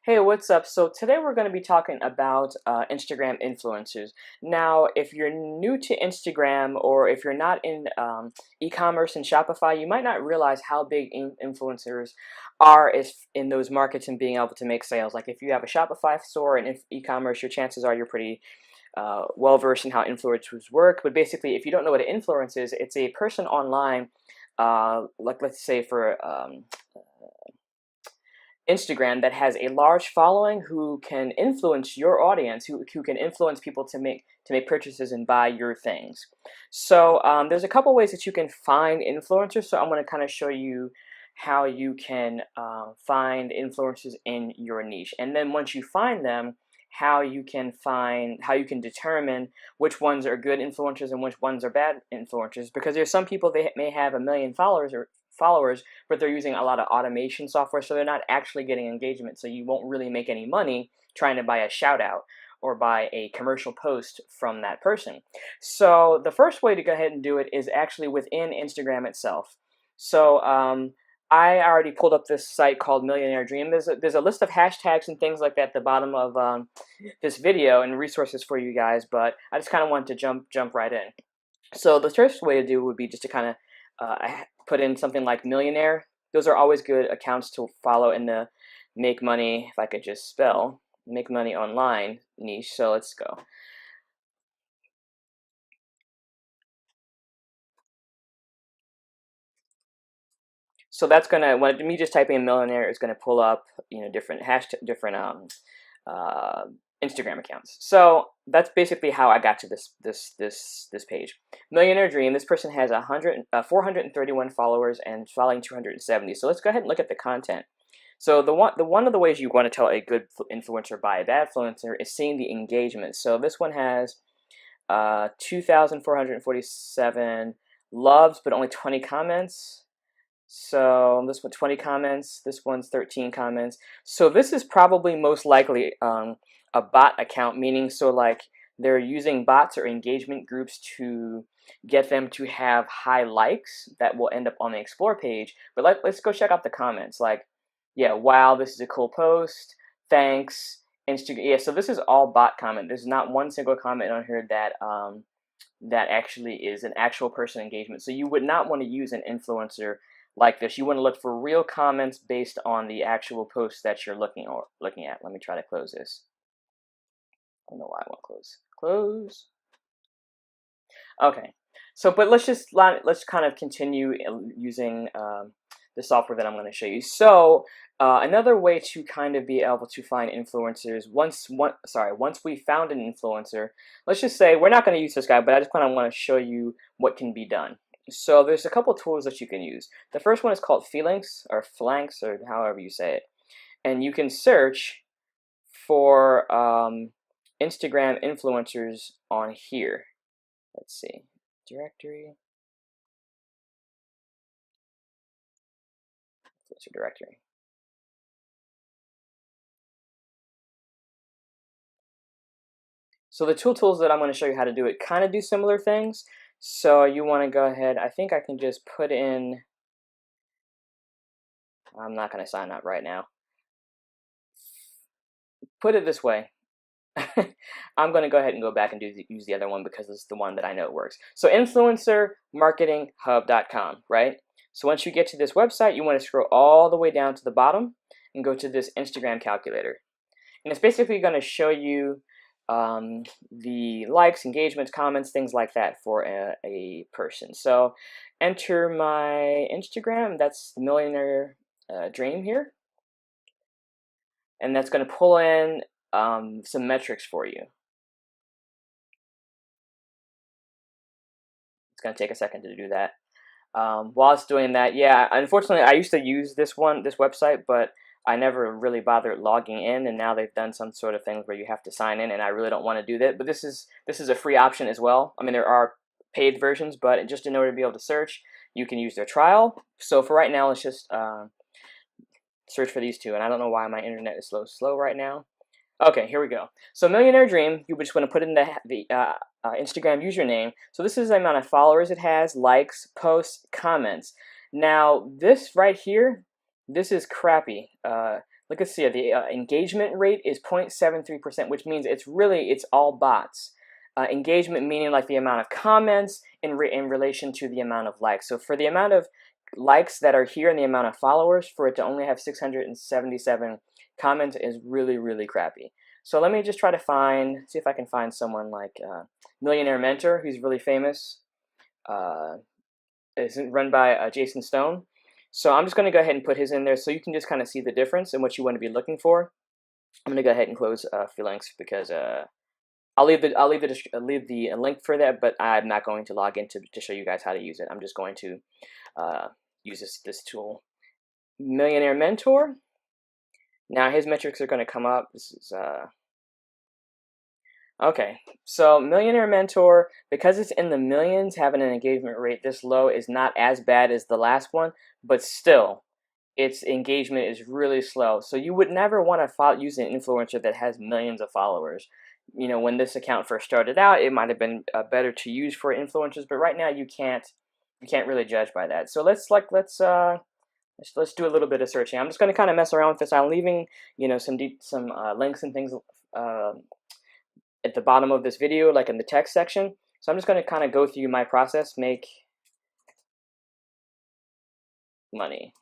Hey, what's up? So today we're going to be talking about Instagram influencers. Now, if you're new to Instagram or if you're not in e-commerce and Shopify, you might not realize how big influencers are in those markets and being able to make sales. Like if you have a Shopify store and e-commerce, your chances are you're pretty well versed in how influencers work. But basically, if you don't know what an influence is, it's a person online, like let's say for Instagram that has a large following who can influence your audience, who can influence people to make purchases and buy your things. So there's a couple ways that you can find influencers. So I'm going to kind of show you how you can find influencers in your niche, and then once you find them, how you can determine which ones are good influencers and which ones are bad influencers. Because there's some people, they may have 1 million followers, but they're using a lot of automation software, so they're not actually getting engagement. So you won't really make any money trying to buy a shout out or buy a commercial post from that person. So the first way to go ahead and do it is actually within Instagram itself. So I already pulled up this site called Millionaire Dream. There's a list of hashtags and things like that at the bottom of this video and resources for you guys, but I just kind of wanted to jump right in. So the first way to do would be just to kind of put in something like millionaire. Those are always good accounts to follow in the make money, if I could just spell, make money online niche. So let's go. So that's gonna, when me just typing in millionaire is gonna pull up, different Instagram accounts. So that's basically how I got to this page. Millionaire Dream. This person has 431 followers and following 270. So let's go ahead and look at the content. So one of the ways you want to tell a good influencer by a bad influencer is seeing the engagement. So this one has 2,447 loves, but only 20 comments. So this one 20 comments, this one's 13 comments. So this is probably most likely a bot account, meaning so like they're using bots or engagement groups to get them to have high likes that will end up on the explore page. But let's go check out the comments. Like, yeah, wow, this is a cool post. Thanks. Instagram. Yeah, so this is all bot comment. There's not one single comment on here that that actually is an actual person engagement. So you would not want to use an influencer like this. You want to look for real comments based on the actual post that you're looking at. Let me try to close this. I don't know why I won't close. Close. Okay. So, but let's kind of continue using the software that I'm going to show you. So, another way to kind of be able to find influencers once we found an influencer, let's just say we're not going to use this guy, but I just kind of want to show you what can be done. So there's a couple tools that you can use. The first one is called Phalanx or Flanks or however you say it, and you can search for Instagram influencers on here. Let's see, directory, influencer directory. So the tools that I'm going to show you how to do it kind of do similar things. So you want to go ahead, I think I can just put in, I'm not going to sign up right now. Put it this way. I'm going to go ahead and go back and use the other one because it's the one that I know works. So influencermarketinghub.com, right? So once you get to this website, you want to scroll all the way down to the bottom and go to this Instagram calculator. And it's basically going to show you the likes, engagements, comments, things like that for a person. So enter my Instagram. That's the Millionaire Dream here. And that's going to pull in some metrics for you. It's going to take a second to do that. While it's doing that, yeah, unfortunately, I used to use this website, but I never really bothered logging in, and now they've done some sort of things where you have to sign in, and I really don't want to do that. But this is a free option as well. I mean, there are paid versions, but just in order to be able to search, you can use their trial. So for right now, let's just search for these two, and I don't know why my internet is slow right now. Okay, here we go. So Millionaire Dream, you just want to put in the Instagram username. So this is the amount of followers it has, likes, posts, comments. Now this right here, this is crappy. look at see the engagement rate is 0.73%, which means it's all bots. Engagement meaning like the amount of comments in relation to the amount of likes. So for the amount of likes that are here and the amount of followers, for it to only have 677 comments is really crappy. So let me just try to see if I can find someone like Millionaire Mentor, who's really famous. It's run by Jason Stone. So I'm just going to go ahead and put his in there so you can just kind of see the difference and what you want to be looking for. I'm going to go ahead and close links because I'll leave the link for that, but I'm not going to log in to show you guys how to use it. I'm just going to use this tool. Millionaire Mentor. Now his metrics are going to come up. This is okay. So Millionaire Mentor, because it's in the millions, having an engagement rate this low is not as bad as the last one, but still, its engagement is really slow. So you would never want to use an influencer that has millions of followers. You know, when this account first started out, it might have been better to use for influencers, but right now you can't really judge by that. So let's do a little bit of searching. I'm just going to kind of mess around with this. I'm leaving, you know, some links and things at the bottom of this video, like in the text section. So I'm just going to kind of go through my process, make money.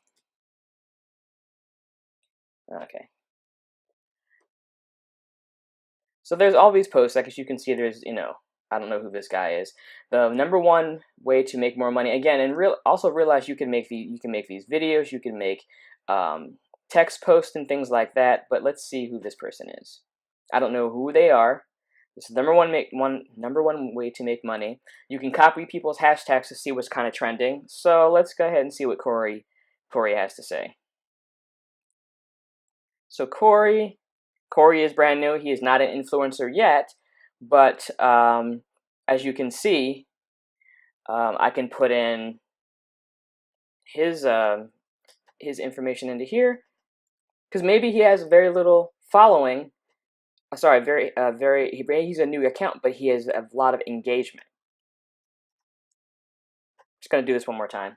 Okay. So there's all these posts, like as you can see, there's, you know, I don't know who this guy is. The #1 way to make more money, again, and also realize you can make these videos, you can make text posts and things like that. But let's see who this person is. I don't know who they are. This is #1 way to make money. You can copy people's hashtags to see what's kind of trending. So let's go ahead and see what Corey has to say. So Corey is brand new. He is not an influencer yet, but as you can see, I can put in his information into here because maybe he has very little following. Sorry, he's a new account, but he has a lot of engagement. Just gonna do this one more time.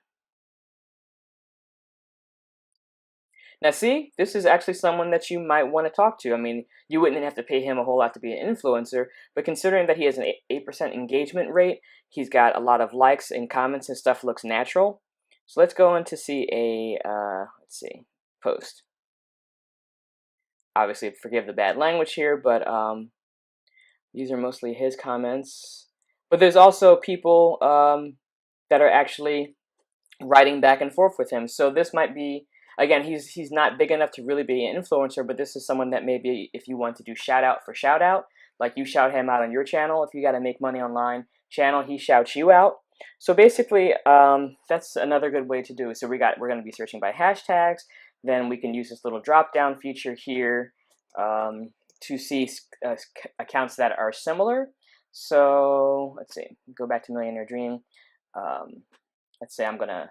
Now see, this is actually someone that you might want to talk to. I mean, you wouldn't have to pay him a whole lot to be an influencer, but considering that he has an 8% engagement rate, he's got a lot of likes and comments and stuff looks natural. So let's go in to see a, post. Obviously, forgive the bad language here, but these are mostly his comments. But there's also people that are actually writing back and forth with him. So this might be, again, he's not big enough to really be an influencer, but this is someone that maybe if you want to do shout out for shout out, like you shout him out on your channel, if you got to make money online channel, he shouts you out. So basically, that's another good way to do it. So we're going to be searching by hashtags. Then we can use this little drop down feature here to see accounts that are similar. So let's see, go back to Millionaire Dream. Let's say I'm gonna,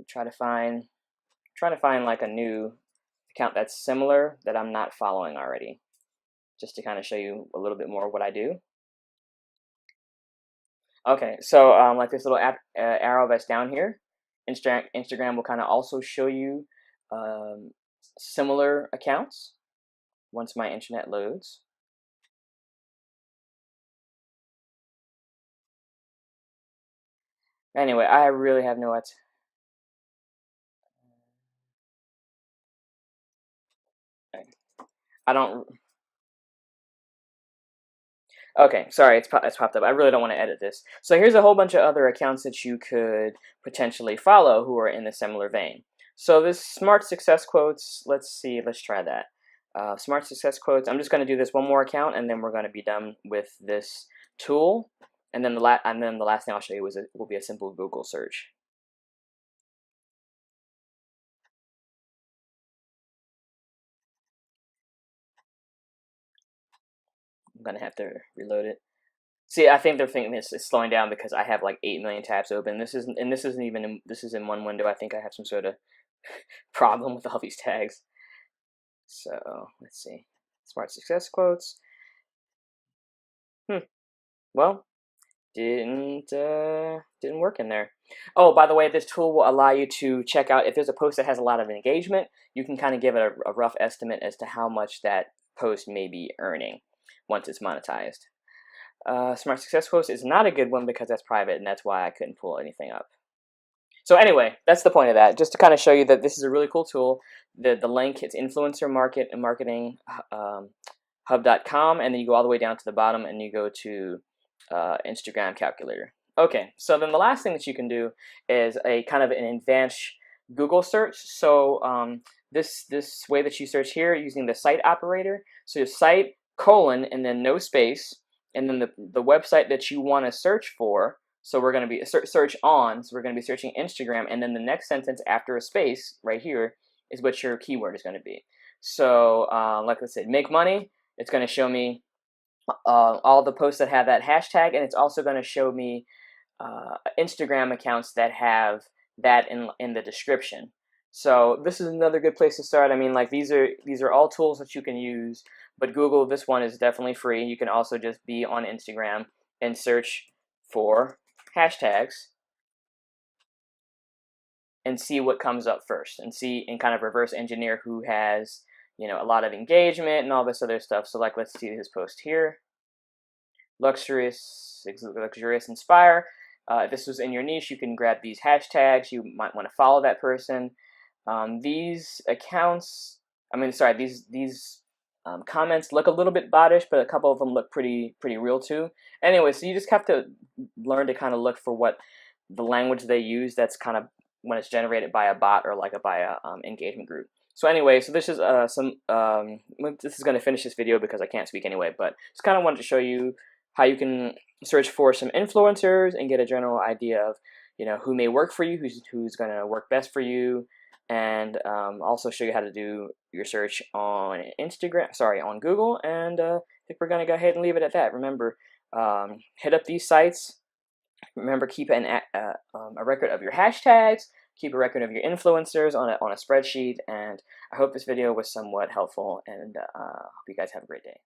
try to find like a new account that's similar that I'm not following already, just to kind of show you a little bit more of what I do. Okay, so like this little arrow that's down here, Instagram will kind of also show you similar accounts once my internet loads. Anyway, I really have no idea. I don't. Okay, sorry, it's popped up. I really don't want to edit this. So here's a whole bunch of other accounts that you could potentially follow who are in a similar vein. So this Smart Success Quotes, let's try that. Smart Success Quotes, I'm just going to do this one more account and then we're going to be done with this tool. And then the last thing I'll show you will be a simple Google search. I'm going to have to reload it. See, I think they're thinking this is slowing down because I have like 8 million tabs open. This is in one window. I think I have some sort of problem with all these tags. So let's see, Smart Success Quotes. Well, didn't work in there. Oh, by the way, this tool will allow you to check out if there's a post that has a lot of engagement. You can kind of give it a rough estimate as to how much that post may be earning once it's monetized. Smart Success Post is not a good one because that's private, and that's why I couldn't pull anything up. So anyway, that's the point of that. Just to kind of show you that this is a really cool tool. The link, it's influencer market and marketing hub.com, and then you go all the way down to the bottom and you go to Instagram calculator. Okay, so then the last thing that you can do is a kind of an advanced Google search. So this way that you search here using the site operator. So your site colon and then no space, and then the website that you want to search for. So we're going to be search on. So we're going to be searching Instagram, and then the next sentence after a space right here is what your keyword is going to be. So like I said, make money. It's going to show me all the posts that have that hashtag, and it's also going to show me Instagram accounts that have that in the description. So this is another good place to start. I mean, like these are all tools that you can use, but Google, this one is definitely free. You can also just be on Instagram and search for hashtags and see what comes up first, and see and kind of reverse engineer who has, you know, a lot of engagement and all this other stuff. So like, let's see his post here. Luxurious inspire. If this was in your niche, you can grab these hashtags. You might want to follow that person. These accounts, these comments look a little bit bottish, but a couple of them look pretty real too. Anyway, so you just have to learn to kind of look for what the language they use. That's kind of when it's generated by a bot or like by a engagement group. So anyway, so this is this is going to finish this video because I can't speak anyway, but just kind of wanted to show you how you can search for some influencers and get a general idea of, you know, who may work for you, who's going to work best for you, and also show you how to do your search on on Google. And I think we're going to go ahead and leave it at that. Remember, hit up these sites. Remember, keep a record of your hashtags. Keep a record of your influencers on a spreadsheet. And I hope this video was somewhat helpful, and hope you guys have a great day.